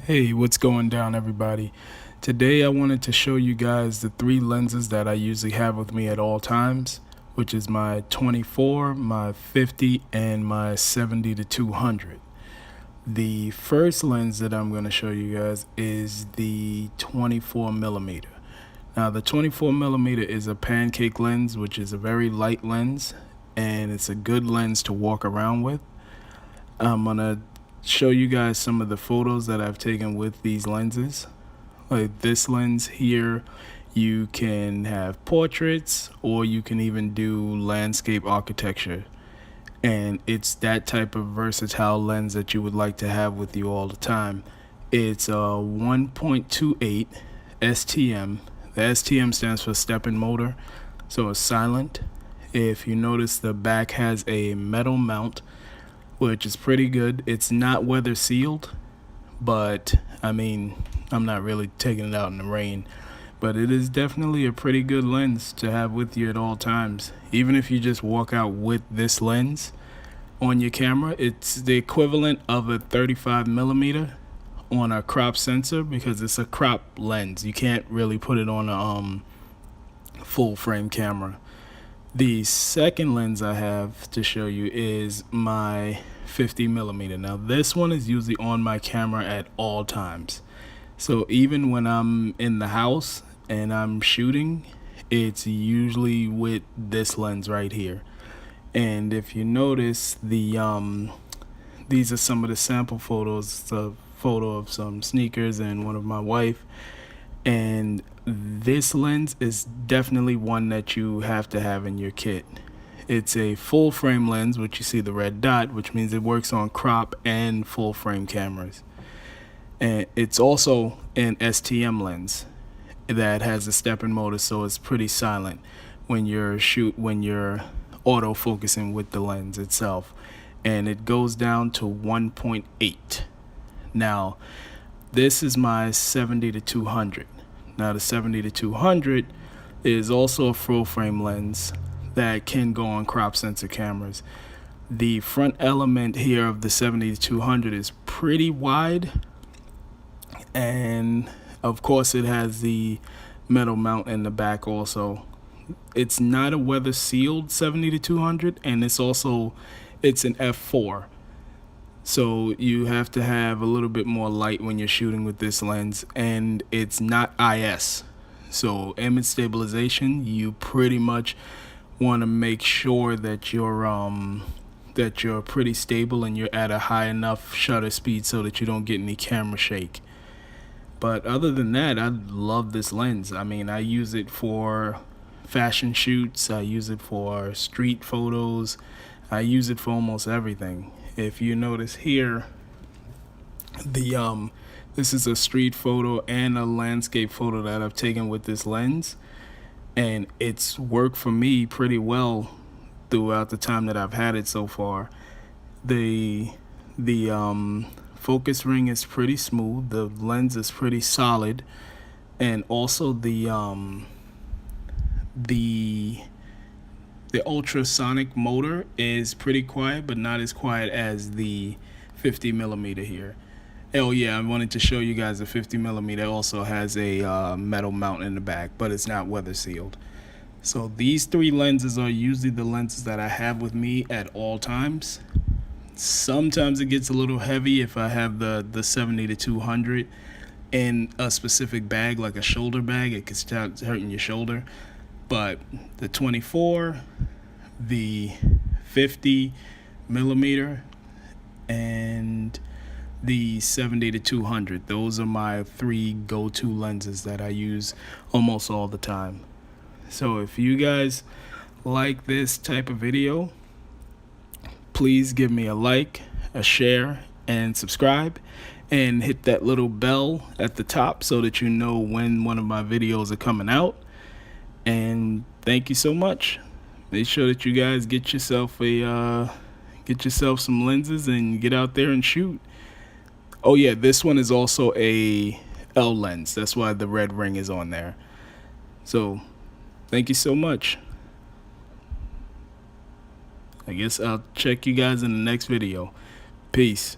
Hey, what's going down, everybody? Today I wanted to show you guys the three lenses that I usually have with me at all times, which is my 24, my 50, and my 70 to 200. The first lens that I'm going to show you guys is the 24 millimeter. Now, the 24 millimeter is a pancake lens, which is a very light lens, and it's a good lens to walk around with. I'm going to show you guys some of the photos that I've taken with these lenses. Like this lens here, you can have portraits or you can even do landscape architecture. And it's that type of versatile lens that you would like to have with you all the time. It's a 1.28 STM. The STM stands for step-in motor, so it's silent. If you notice, the back has a metal mount, which is pretty good. It's not weather sealed, but I mean, I'm not really taking it out in the rain. But it is definitely a pretty good lens to have with you at all times. Even if you just walk out with this lens on your camera, it's the equivalent of a 35 millimeter on a crop sensor because it's a crop lens. You can't really put it on a full frame camera. The second lens I have to show you is my 50 millimeter. Now this one is usually on my camera at all times. So even when I'm in the house and I'm shooting, it's usually with this lens right here. And if you notice, these are some of the sample photos. It's a photo of some sneakers and one of my wife. And this lens is definitely one that you have to have in your kit. It's a full frame lens, which you see the red dot, which means it works on crop and full frame cameras. And it's also an STM lens that has a step-in motor, so it's pretty silent when you're auto focusing with the lens itself. And it goes down to 1.8. Now, this is my 70 to 200. Now the 70 to 200 is also a full frame lens that can go on crop sensor cameras. The front element here of the 70 to 200 is pretty wide, and of course it has the metal mount in the back also. It's not a weather sealed 70 to 200, and it's an f4. So you have to have a little bit more light when you're shooting with this lens, and it's not IS. So image stabilization, you pretty much want to make sure that you're pretty stable and you're at a high enough shutter speed so that you don't get any camera shake. But other than that, I love this lens. I mean, I use it for fashion shoots, I use it for street photos, I use it for almost everything. If you notice here, this is a street photo and a landscape photo that I've taken with this lens, and it's worked for me pretty well throughout the time that I've had it so far. The focus ring is pretty smooth, the lens is pretty solid, and also the ultrasonic motor is pretty quiet, but not as quiet as the 50 millimeter here. Oh yeah, I wanted to show you guys the 50 millimeter also has a metal mount in the back, but it's not weather sealed. So these three lenses are usually the lenses that I have with me at all times. Sometimes it gets a little heavy if I have the 70 to 200 in a specific bag, like a shoulder bag. It can start hurting your shoulder. But the 24, the 50 millimeter, and the 70 to 200, those are my three go-to lenses that I use almost all the time. So if you guys like this type of video, please give me a like, a share, and subscribe, and hit that little bell at the top so that you know when one of my videos are coming out. And thank you so much. Make sure that you guys get yourself some lenses and get out there and shoot. Oh yeah, this one is also a L lens. That's why the red ring is on there. So thank you so much. I guess I'll check you guys in the next video. Peace.